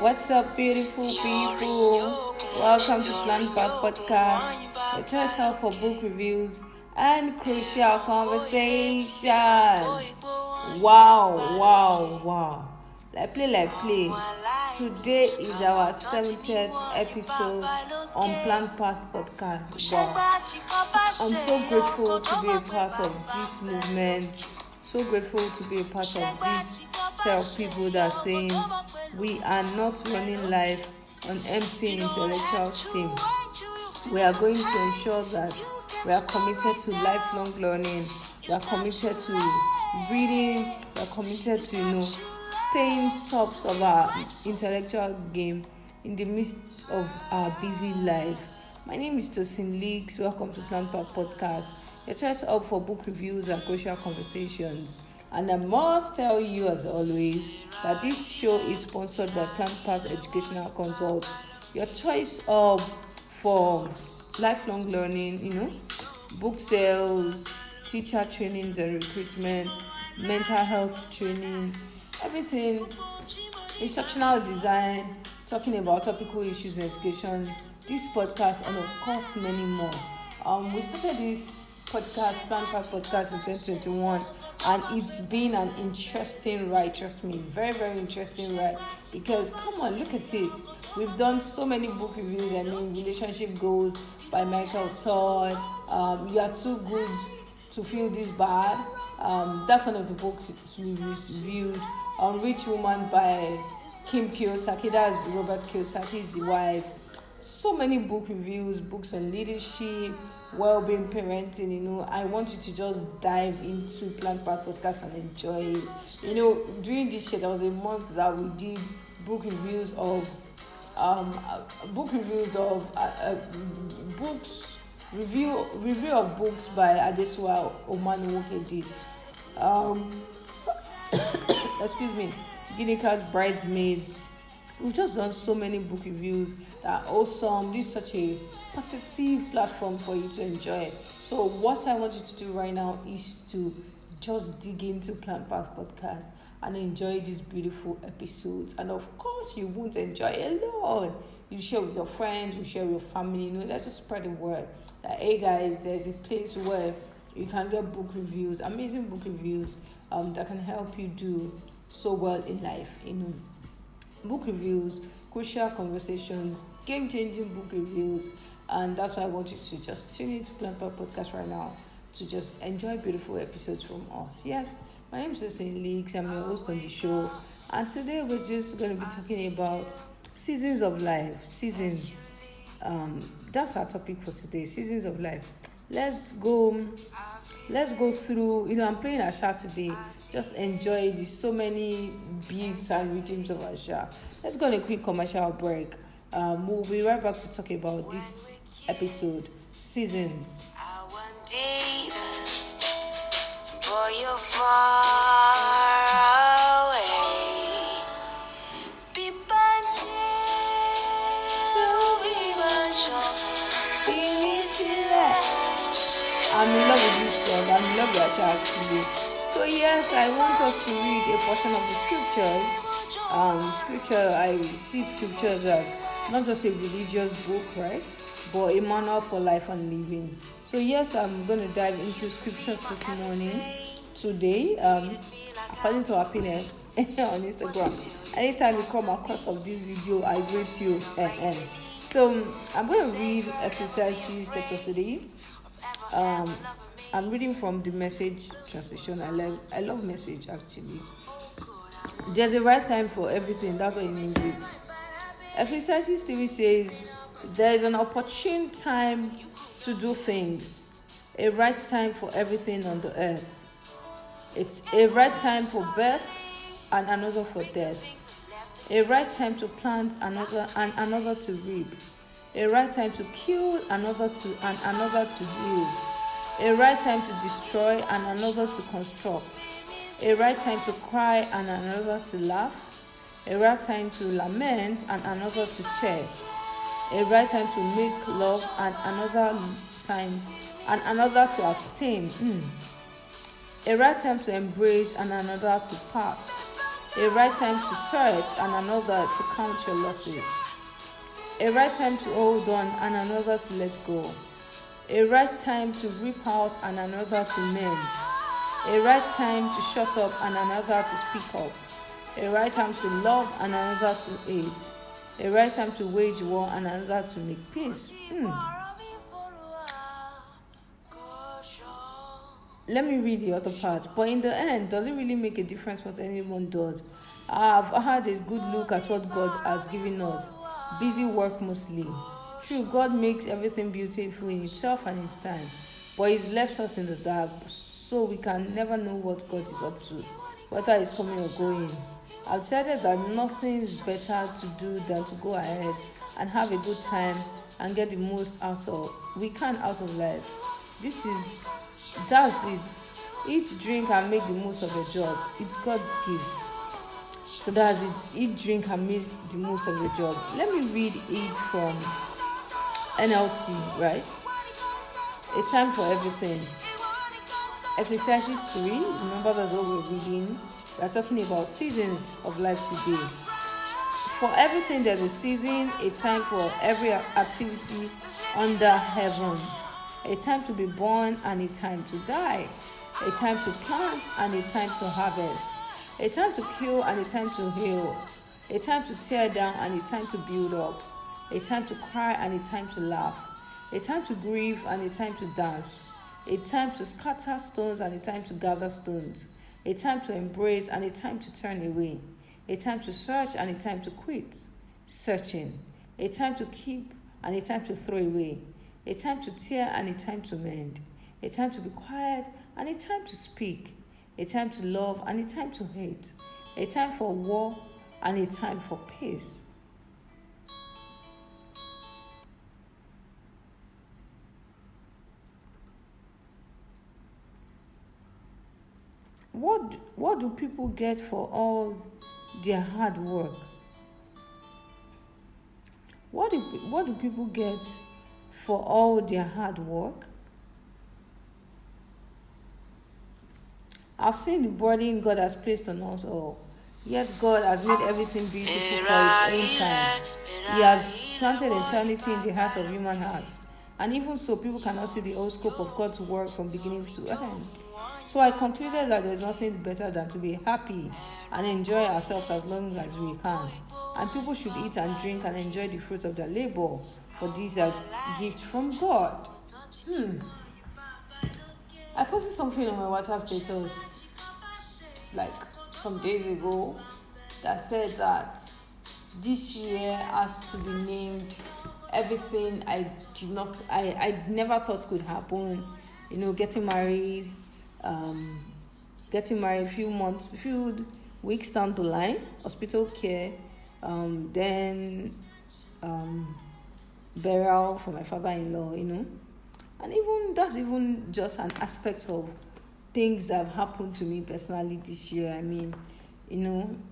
What's up, beautiful people? Welcome to Plan Path Podcast, the choice hub for book reviews and crucial conversations. Wow. Like play. Today is our 70th episode on Plan Path Podcast. Wow. I'm so grateful to be a part of this movement. So grateful to be a part of this set of people that are saying we are not running life on empty intellectual steam. We are going to ensure that we are committed to lifelong learning. We are committed to reading. We are committed to staying tops of our intellectual game in the midst of our busy life. My name is Oluwatosin-Lisk. Welcome to Plan Path Podcast. Your choice up for book reviews and crucial conversations. And I must tell you, as always, that this show is sponsored by Plan Path Educational Consult. Your choice of for lifelong learning, book sales, teacher trainings and recruitment, mental health trainings, everything, instructional design, talking about topical issues in education, this podcast, and of course many more. We started this podcast, Plan Path Podcast, in 2021, and it's been an interesting ride. Trust me, very, very interesting ride. Because come on, look at it. We've done so many book reviews. Relationship Goals by Michael Todd. You Are Too Good to Feel This Bad. That's one of the books we reviewed. Rich Woman by Kim Kiyosaki. That's Robert Kiyosaki's wife. So many book reviews, books on leadership, well-being, parenting. I want you to just dive into Plan Path Podcast and enjoy it. During this year, there was a month that we did book reviews of books, review of books by Adesuwa Omanuwoke did. Excuse me, Guinea's Bridesmaids. We've just done so many book reviews that are awesome. This is such a positive platform for you to enjoy. So what I want you to do right now is to just dig into Plan Path Podcast and enjoy these beautiful episodes. And of course, you won't enjoy it alone. You share with your friends, you share with your family. Let's just spread the word that, hey guys, there's a place where you can get book reviews, amazing book reviews that can help you do so well in life. Book reviews, crucial conversations, game-changing book reviews, and that's why I want you to just tune into Plan Path Podcast right now to just enjoy beautiful episodes from us. Yes, my name is Oluwatosin-Lisk. I'm your host on the show, and today we're just going to be talking about seasons of life. Seasons. That's our topic for today. Seasons of life. Let's go through. I'm playing Asha today. Just enjoy this. So many beats and rhythms of Asha. Let's go on a quick commercial break. We'll be right back to talk about this episode, Seasons. Deep, boy, you're far away. I'm in love with this song. I'm in love with Asha actually. So yes, I want us to read a portion of the scriptures. I see scriptures as not just a religious book, right? But a manual for life and living. So yes, I'm going to dive into scriptures this morning. Today, according to Happiness on Instagram. Anytime you come across of this video, I greet you. So I'm going to read Ecclesiastes chapter 3. I'm reading from the Message translation. I love Message actually. There's a right time for everything. That's what it means. Ecclesiastes 3 says, there is an opportune time to do things, a right time for everything on the earth. It's a right time for birth and another for death. A right time to plant and another to reap. A right time to kill and another to heal. A right time to destroy and another to construct. A right time to cry and another to laugh. A right time to lament and another to cheer. A right time to make love and another to abstain. A right time to embrace and another to part. A right time to search and another to count your losses. A right time to hold on and another to let go. A right time to rip out and another to mend. A right time to shut up and another to speak up. A right time to love and another to hate. A right time to wage war and another to make peace. Let me read the other part. But in the end, does it really make a difference what anyone does? I've had a good look at what God has given us. Busy work mostly. True, God makes everything beautiful in itself and its time. But He's left us in the dark, so we can never know what God is up to, whether He's coming or going. I've decided that nothing is better to do than to go ahead and have a good time and get the most out of life. That's it. Eat, drink, and make the most of a job. It's God's gift. So that's it. Eat, drink, and make the most of the job. Let me read it from NLT, right? A time for everything. Ecclesiastes 3. Remember that's what we're reading. We are talking about seasons of life today. For everything there's a season, a time for every activity under heaven. A time to be born and a time to die. A time to plant and a time to harvest. A time to kill and a time to heal. A time to tear down and a time to build up. A time to cry and a time to laugh. A time to grieve and a time to dance. A time to scatter stones and a time to gather stones. A time to embrace and a time to turn away. A time to search and a time to quit searching. A time to keep and a time to throw away. A time to tear and a time to mend. A time to be quiet and a time to speak. A time to love and a time to hate. A time for war and a time for peace. What do people get for all their hard work? What do people get for all their hard work? I've seen the burden God has placed on us all. Yet God has made everything beautiful for His own time. He has planted eternity in the hearts of human hearts. And even so, people cannot see the whole scope of God's work from beginning to end. So I concluded that there's nothing better than to be happy and enjoy ourselves as long as we can. And people should eat and drink and enjoy the fruits of their labor, for these are gifts from God. I posted something on my WhatsApp status like some days ago that said that this year has to be named everything I never thought could happen. Getting married a few weeks down the line, hospital care, then burial for my father-in-law, and that's even just an aspect of things that have happened to me personally this year. I mean,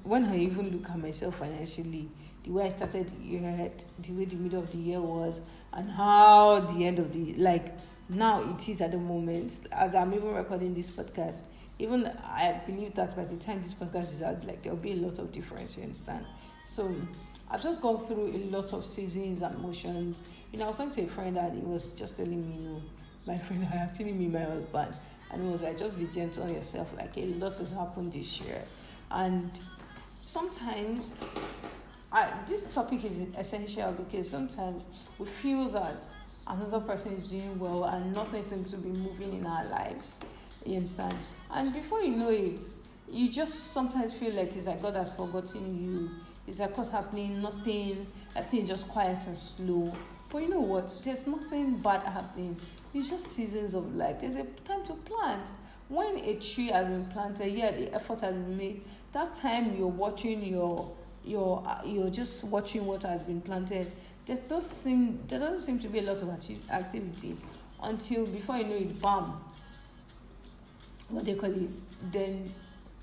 when I even look at myself financially, the way I started the year, the way the middle of the year was, and how the end of now it is at the moment, as I'm even recording this podcast. Even I believe that by the time this podcast is out, there'll be a lot of difference, you understand? So I've just gone through a lot of seasons and emotions. I was talking to a friend and he was just telling me, my friend, I actually mean my husband, and he was like, just be gentle on yourself, a lot has happened this year. And sometimes this topic is essential because sometimes we feel that another person is doing well and nothing seems to be moving in our lives, you understand? And before you know it, you just sometimes feel like it's like God has forgotten you. It's like what's happening, nothing, everything is just quiet and slow. But you know what? There's nothing bad happening. It's just seasons of life. There's a time to plant. When a tree has been planted, the effort has been made. That time you're watching you're just watching what has been planted. There doesn't seem to be a lot of activity until before you know it, bam. What they call it? Then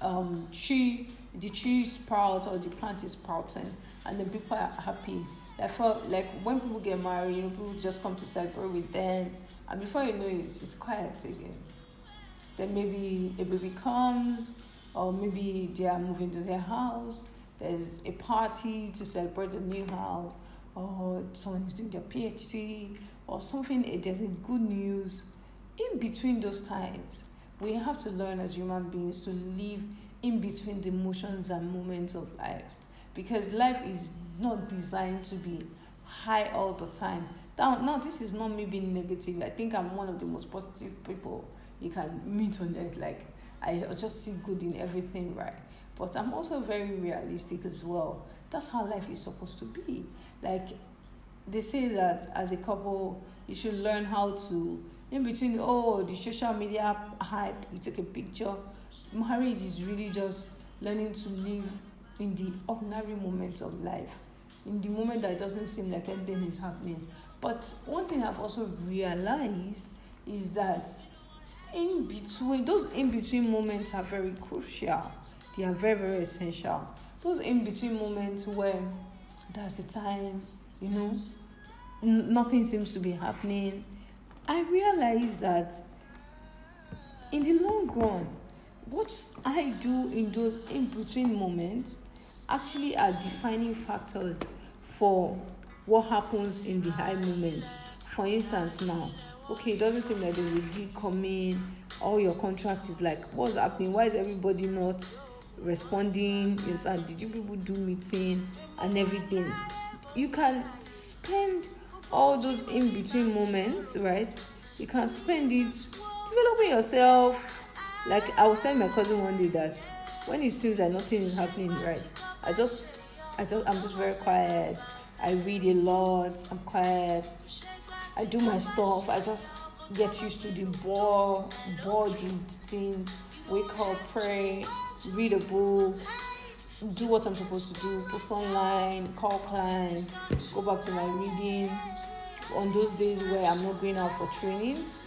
the tree sprouts or the plant is sprouting, and then people are happy. Like when people get married, people just come to celebrate with them, and before you know it, it's quiet again. Then maybe a baby comes, or maybe they are moving to their house. There's a party to celebrate the new house, or someone is doing their PhD, or something. There's a good news. In between those times, we have to learn as human beings to live in between the motions and moments of life, because life is not designed to be high all the time. Now, this is not me being negative. I think I'm one of the most positive people you can meet on earth. Like, I just see good in everything, right? But I'm also very realistic as well. That's how life is supposed to be. Like, they say that as a couple, you should learn how to, in between, the social media hype, you take a picture. Marriage is really just learning to live in the ordinary moments of life, in the moment that it doesn't seem like anything is happening. But one thing I've also realized is that those in between moments are very crucial. They are very, very essential. Those in between moments where there's a time, nothing seems to be happening. I realize that in the long run, what I do in those in between moments actually are defining factors for what happens in the high moments. For instance, now, it doesn't seem like there's a gig coming, all your contract is like, what's happening? Why is everybody not responding? Did you people do meeting and everything? You can spend all those in between moments, right? You can spend it developing yourself. Like, I was telling my cousin one day that when it seems that nothing is happening, right, I'm just very quiet. I read a lot. I'm quiet. I do my stuff. I just get used to the bored routine. Wake up, pray, read a book, do what I'm supposed to do, post online, call clients, go back to my reading on those days where I'm not going out for trainings.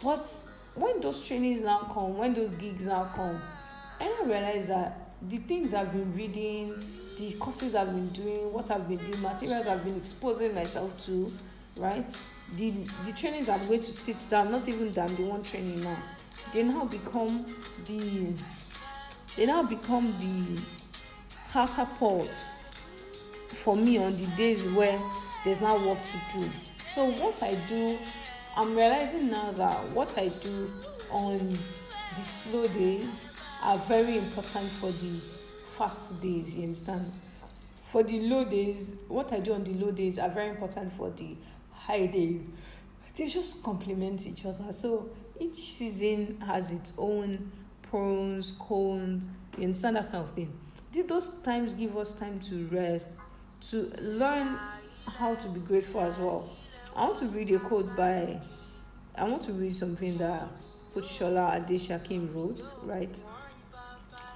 But when those trainings now come, when those gigs now come, I now realize that the things I've been reading, the courses I've been doing, the materials I've been exposing myself to, right? The trainings I'm going to sit down, not even that I'm the one training now, they now become the catapult for me on the days where there's now work to do. So what I do, I'm realizing now that what I do on the slow days are very important for the fast days, you understand? For the low days, what I do on the low days are very important for the high days. They just complement each other. So each season has its own pros, cons, you understand, that kind of thing. Those times give us time to rest, to learn how to be grateful as well. I want to read something that Coach Shola Adeshakim wrote, right?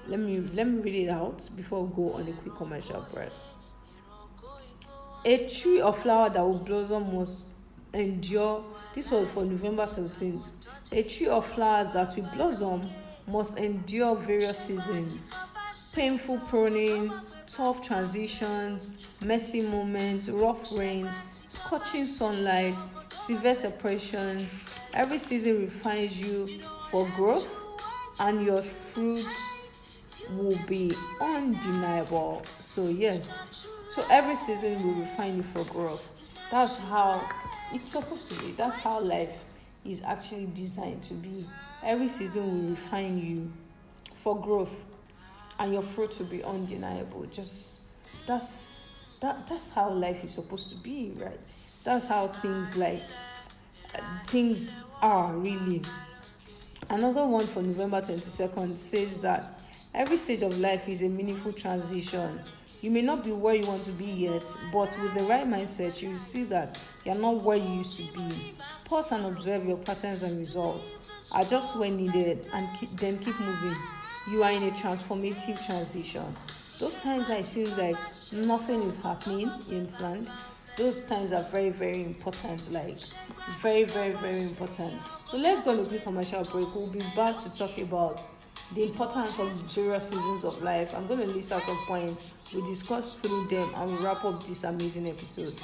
Let me read it out before we go on a quick commercial break. A tree of flower that will blossom must endure. This was for November 17th. A tree of flower that will blossom must endure various seasons. Painful pruning, tough transitions, messy moments, rough rains, scorching sunlight, severe separations. Every season refines you for growth, and your fruit will be undeniable. So yes, so every season will refine you for growth. That's how it's supposed to be. That's how life is actually designed to be. Every season will refine you for growth, and your fruit will be undeniable. Just that's how life is supposed to be, right? That's how things are really. Another one for November 22nd says that every stage of life is a meaningful transition. You may not be where you want to be yet, but with the right mindset, you will see that you're not where you used to be. Pause and observe your patterns and results. Adjust when needed, and then keep moving. You are in a transformative transition. Those times that it seems like nothing is happening, you understand? Those times are very, very important, like very, very, very important. So let's go on a quick commercial break. We'll be back to talk about the importance of the various seasons of life. I'm going to list out some points. We discuss through them and we wrap up this amazing episode.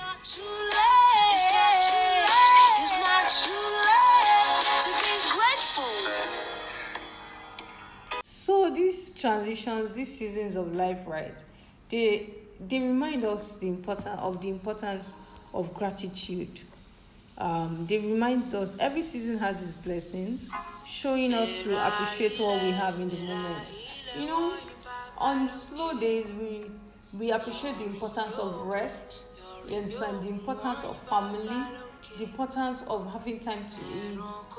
So these transitions, these seasons of life, right? They remind us the importance of gratitude. They remind us every season has its blessings, showing us to appreciate what we have in the moment. You know, on slow days we appreciate the importance of rest. You understand the importance of family, the importance of having time to eat,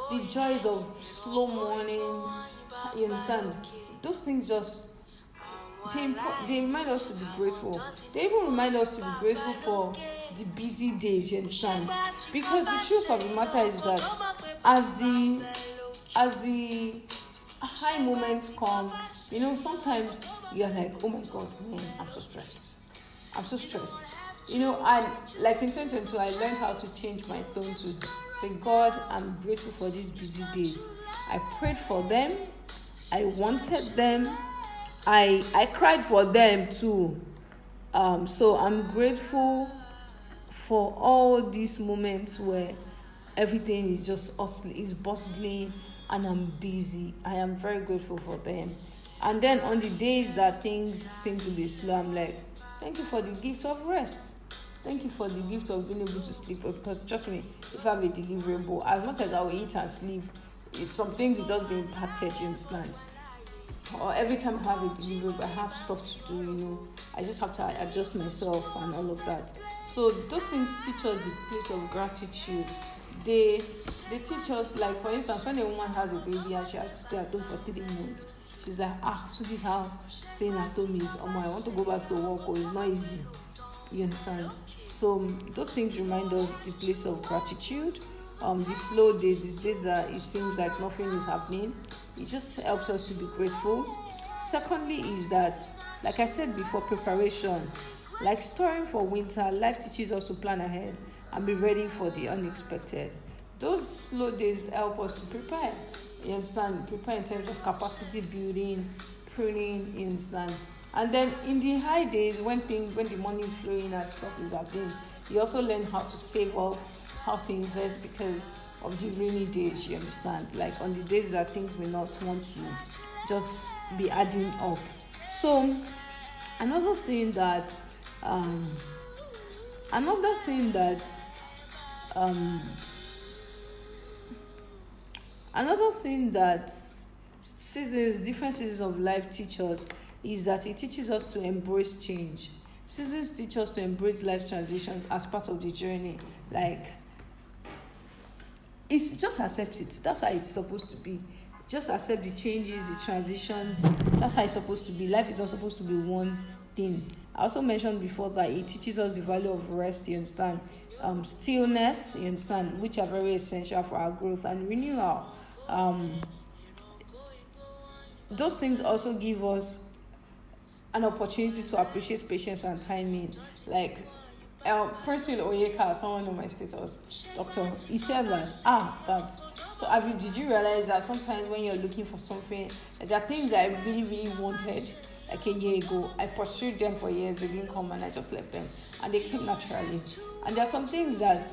the joys of slow mornings. You understand those things just they remind us to be grateful. They even remind us to be grateful for the busy days, you understand? Because the truth of the matter is that as the high moments come, sometimes you're like, oh my god, man, I'm so stressed. I'm so stressed. And like in 2022, I learned how to change my tone to say, God, I'm grateful for these busy days. I prayed for them. I wanted them. I cried for them too. So I'm grateful for all these moments where everything is just is bustling and I'm busy. I am very grateful for them. And then on the days that things seem to be slow, I'm like, thank you for the gift of rest. Thank you for the gift of being able to sleep. Because trust me, if I have a deliverable, as much as I will eat and sleep, some things will just be impacted, you understand? Or every time I have a deliverable, I have stuff to do, I just have to adjust myself and all of that. So those things teach us the place of gratitude. They teach us, like for instance, when a woman has a baby and she has to stay at home for 3 months, she's like, so this is how staying at home is. I want to go back to work, or it's not easy. You understand? So those things remind us the place of gratitude. The slow days, these days that it seems like nothing is happening, it just helps us to be grateful. Secondly is that, like I said before, preparation. Like storing for winter, life teaches us to plan ahead and be ready for the unexpected. Those slow days help us to prepare. You understand? Prepare in terms of capacity building, pruning, you understand? And then in the high days, when the money is flowing and stuff is happening, you also learn how to save up, how to invest because of the rainy days, you understand? Like on the days that things may not want to just be adding up. So another thing that different seasons of life teach us is that it teaches us to embrace change. Seasons teach us to embrace life transitions as part of the journey. Like, it's just accept it. That's how it's supposed to be. Just accept the changes, the transitions. That's how it's supposed to be. Life is not supposed to be one thing. I also mentioned before that it teaches us the value of rest, you understand? Stillness, you understand, which are very essential for our growth and renewal. Those things also give us an opportunity to appreciate patience and timing. Like Prince Oyeka, someone on my status, doctor, he said that so did you realize that sometimes when you're looking for something, there are things that I really, really wanted like a year ago, I pursued them for years, they didn't come, and I just left them, and they came naturally. And there are some things that,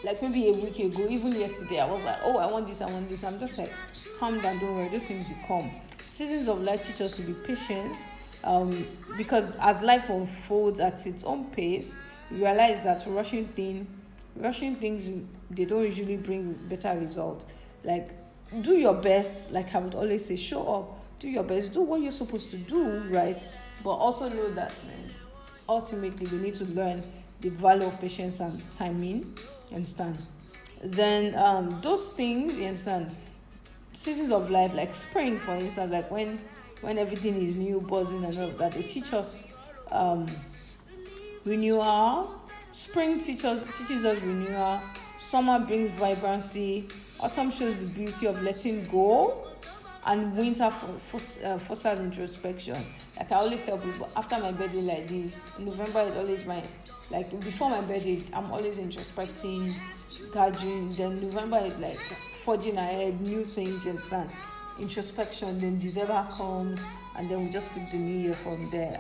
like maybe a week ago, even yesterday, I was like, oh, I want this. I'm just like, calm down, don't worry, those things will come. Seasons of life teach us to be patient, because as life unfolds at its own pace, you realize that rushing things, they don't usually bring better results. Like, do your best. Like I would always say, show up, do your best, do what you're supposed to do, right? But also know that, man, ultimately we need to learn the value of patience and timing. You understand? Then those things, you understand, seasons of life, like spring, for instance, like when everything is new, buzzing and all of that, they teach us renewal. Spring teaches us renewal. Summer brings vibrancy. Autumn shows the beauty of letting go. And winter fosters introspection. Like I always tell people, after my birthday like this, November is always before my birthday, I'm always introspecting, gathering. Then November is like forging ahead, new things, you understand? Introspection. Then December comes, and then we just pick the new year from there.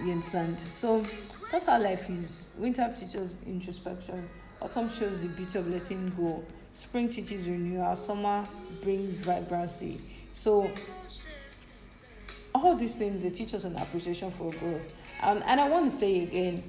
You understand? So that's how life is. Winter teaches introspection. Autumn shows the beauty of letting go. Spring teaches renewal. Summer brings vibrancy. So all these things, they teach us an appreciation for growth. And I want to say again,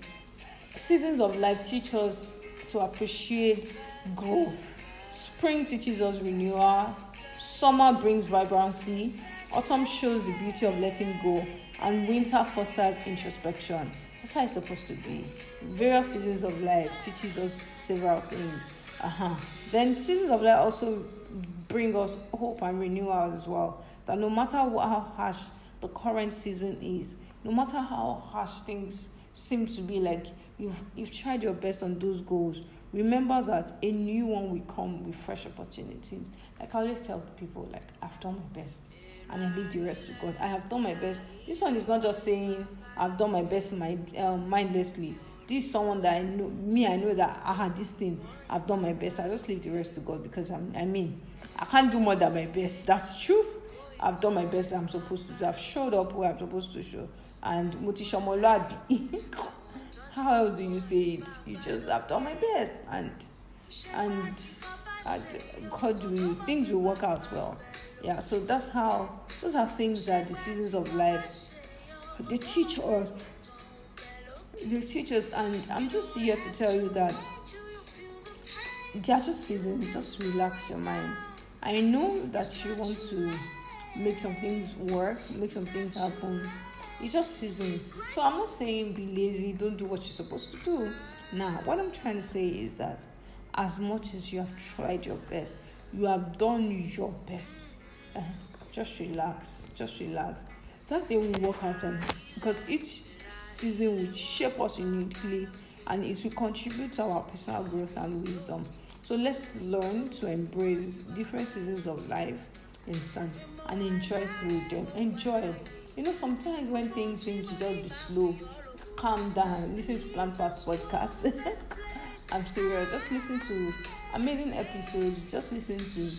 seasons of life teach us to appreciate growth. Spring teaches us renewal, summer brings vibrancy, autumn shows the beauty of letting go, and winter fosters introspection. That's how it's supposed to be. Various seasons of life teaches us several things. Then seasons of life also bring us hope and renewal as well. That no matter how harsh the current season is, no matter how harsh things seem to be, like you've tried your best on those goals, remember that a new one will come with fresh opportunities. Like I always tell people, like I've done my best and I leave the rest to God. I have done my best. This one is not just saying I've done my best mindlessly. This is someone that I know that I had this thing, I've done my best. I just leave the rest to God because I can't do more than my best. That's truth. I've done my best that I'm supposed to do. I've showed up where I'm supposed to show. And Mutishamolabi. How else do you say it? You just have done my best, and God will, things will work out well. Yeah, so those are things that the seasons of life they teach us. And I'm just here to tell you that they are just seasons. Just relax your mind. I know that you want to make some things work, make some things happen. It's just seasons. So I'm not saying be lazy, don't do what you're supposed to do. Now, what I'm trying to say is that as much as you have tried your best, you have done your best. Just relax. That thing will work out, and because each season will shape us uniquely, and it will contribute to our personal growth and wisdom. So let's learn to embrace different seasons of life, and enjoy through them. Enjoy. Sometimes when things seem to just be slow, calm down. Listen to Plan Path podcast. I'm serious. Just listen to amazing episodes. Just listen to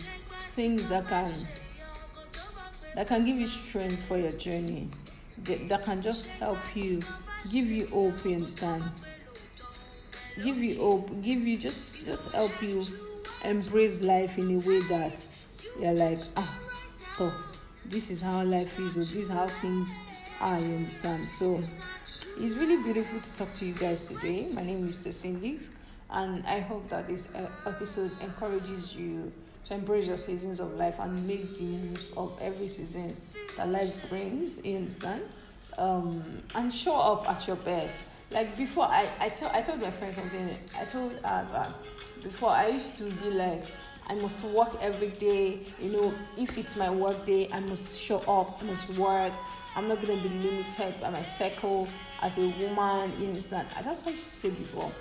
things that can give you strength for your journey. That can just help you, give you hope. You understand? Give you hope. Just help you embrace life in a way that you're like, so this is how life is, or this is how things are, you understand? So it's really beautiful to talk to you guys today. My name is Oluwatosin Abiodun-Lisk, and I hope that this episode encourages you to embrace your seasons of life and make the most of every season that life brings, you understand? And show up at your best. Like before, I told my friend something. I told her that before I used to be like, I must work every day. If it's my work day, I must show up. I must work. I'm not going to be limited by my circle as a woman. You understand? That's what I used to say before.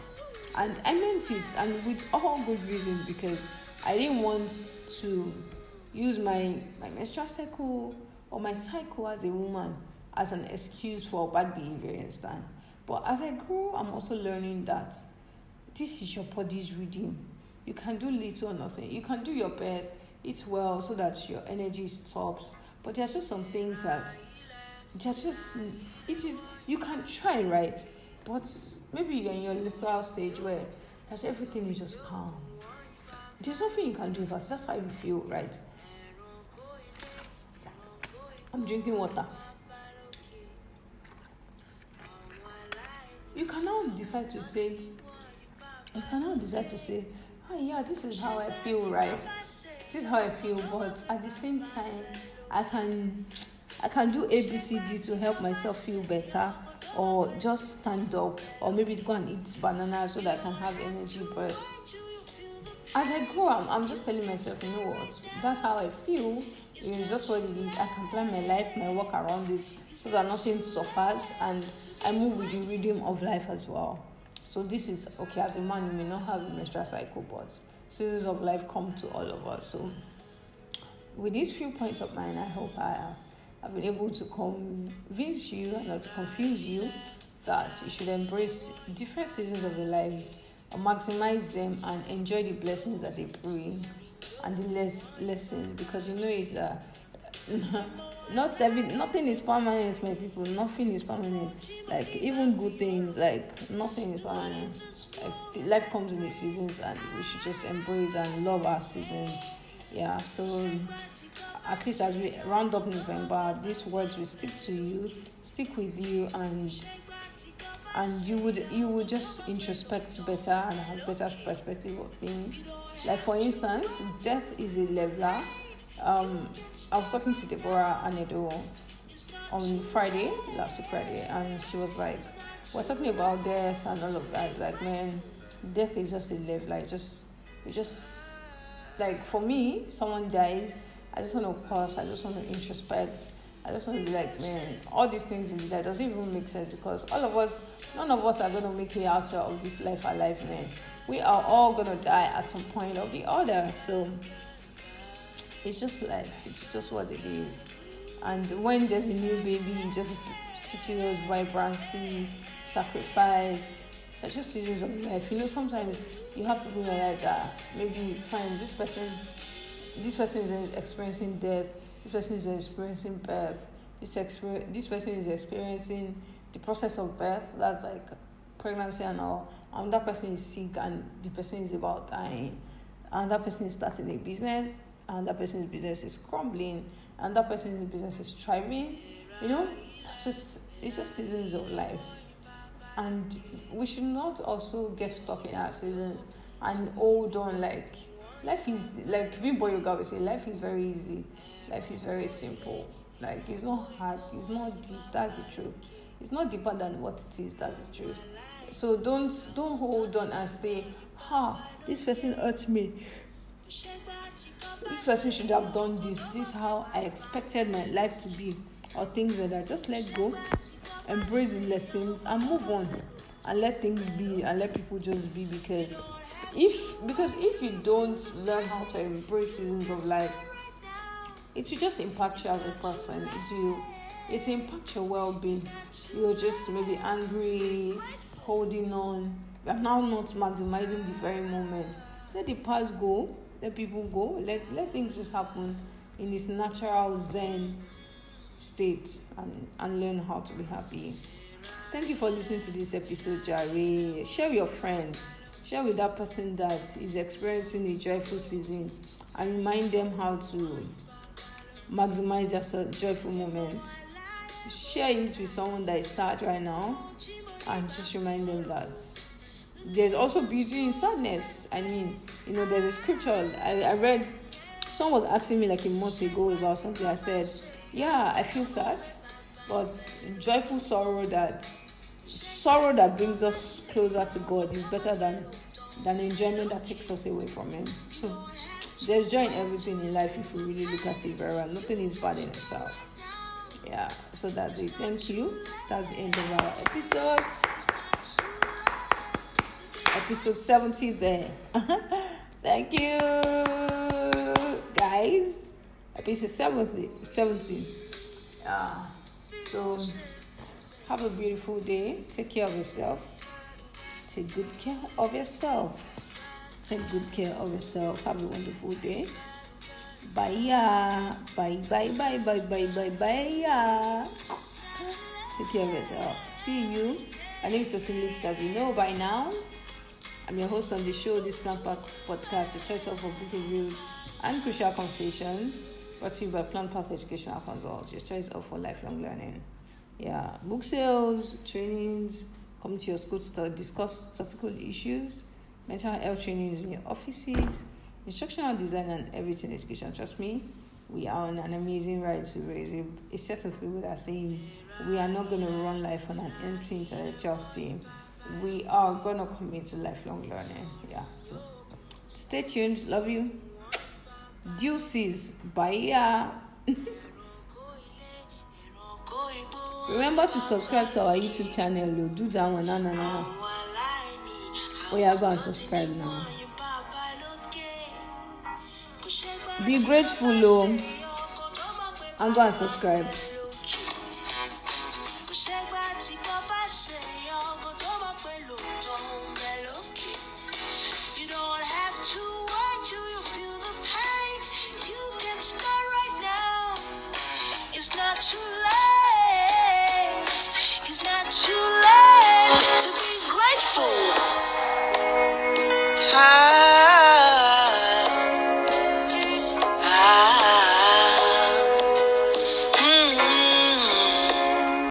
And I meant it, and with all good reason, because I didn't want to use my menstrual cycle or my cycle as a woman as an excuse for bad behavior, you understand? But as I grow, I'm also learning that this is your body's rhythm. You can do little or nothing. You can do your best, eat well so that your energy stops. But there are just some things that you can try, right? But maybe you're in your literal stage where everything is just calm. There's nothing you can do about it. That's how you feel, right? I'm drinking water. You can now decide to say, yeah, this is how I feel, right? This is how I feel, but at the same time, I can do ABCD to help myself feel better, or just stand up, or maybe go and eat banana so that I can have energy. But as I grow, I'm just telling myself, you know what? That's how I feel. It's just what it is. I can plan my life, my work around it, so that nothing suffers, and I move with the rhythm of life as well. So this is okay. As a man, you may not have a menstrual cycle, but seasons of life come to all of us. So with these few points of mine, I hope I've been able to convince you and not to confuse you that you should embrace different seasons of your life, maximize them, and enjoy the blessings that they bring and the lessons, because nothing is permanent, my people. Nothing is permanent. Like even good things, like nothing is permanent. Like life comes in the seasons, and we should just embrace and love our seasons. Yeah. So at least as we round up November, these words will stick with you, and you would just introspect better and have better perspective of things. Like for instance, death is a leveler. I was talking to Deborah Anedo on last Friday, and she was like, we're talking about death and all of that. Like, man, death is just a leveler. It just like, for me, someone dies, I just want to pause, I just want to introspect, I just want to be like, man, all these things in life doesn't even make sense, because none of us are going to make it out of this life alive, man. We are all going to die at some point or the other. So it's just life. It's just what it is. And when there's a new baby, just teaching us vibrancy, sacrifice. They're just seasons of life. Sometimes you have people in your life that maybe find this person is experiencing death, this person is experiencing birth, this person is experiencing the process of birth, that's like pregnancy and all, and that person is sick and the person is about dying, and that person is starting a business, and that person's business is crumbling, and that person's business is thriving. It's just seasons of life. And we should not also get stuck in our seasons and hold on. Like, life is, like Bimbo Yoga will say, life is very easy. Life is very simple. Like, it's not hard. It's not deep. That's the truth. It's not deeper than what it is. That's the truth. So don't hold on and say, this person hurt me. This person should have done this. This is how I expected my life to be. Or things like that. Just let go. Embrace the lessons and move on, and let things be, and let people just be, because if you don't learn how to embrace seasons of life, it will just impact you as a person. It will impact your well-being. You're just maybe angry, holding on. You're now not maximizing the very moment. Let the past go. Let people go. Let things just happen in its natural zen state, and learn how to be happy. Thank you for listening to this episode, Jare. Share with your friends. Share with that person that is experiencing a joyful season, and remind them how to maximize their joyful moments. Share it with someone that is sad right now, and just remind them that there's also beauty in sadness. I mean, there's a scripture I read. Someone was asking me like a month ago about something. I said, yeah, I feel sad, but joyful sorrow that brings us closer to God is better than enjoyment that takes us away from Him. So there's joy in everything in life if we really look at it very well. Nothing is bad in itself. Yeah, so that's it. Thank you. That's the end of our episode. Episode 70 there. Thank you, guys. Episode 70. So have a beautiful day. Take care of yourself. Take good care of yourself. Have a wonderful day. Bye. Bye. Take care of yourself. See you. My name is Tosin, as you know by now. I'm your host on the show, this Plant Path Podcast, your choice of book reviews and crucial conversations, brought to you by Plant Path Educational Consults, your choice of for lifelong learning. Yeah, book sales, trainings, come to your school to discuss topical issues, mental health trainings in your offices, instructional design and everything education. Trust me, we are on an amazing ride to raise a set of people that are saying we are not going to run life on an empty intellectual steam. We are going to commit to lifelong learning. Yeah, so stay tuned. Love you. Deuces. Bye. Remember to subscribe to our YouTube channel. Do that one. No. Oh yeah, go and subscribe now. Be grateful, and go and subscribe.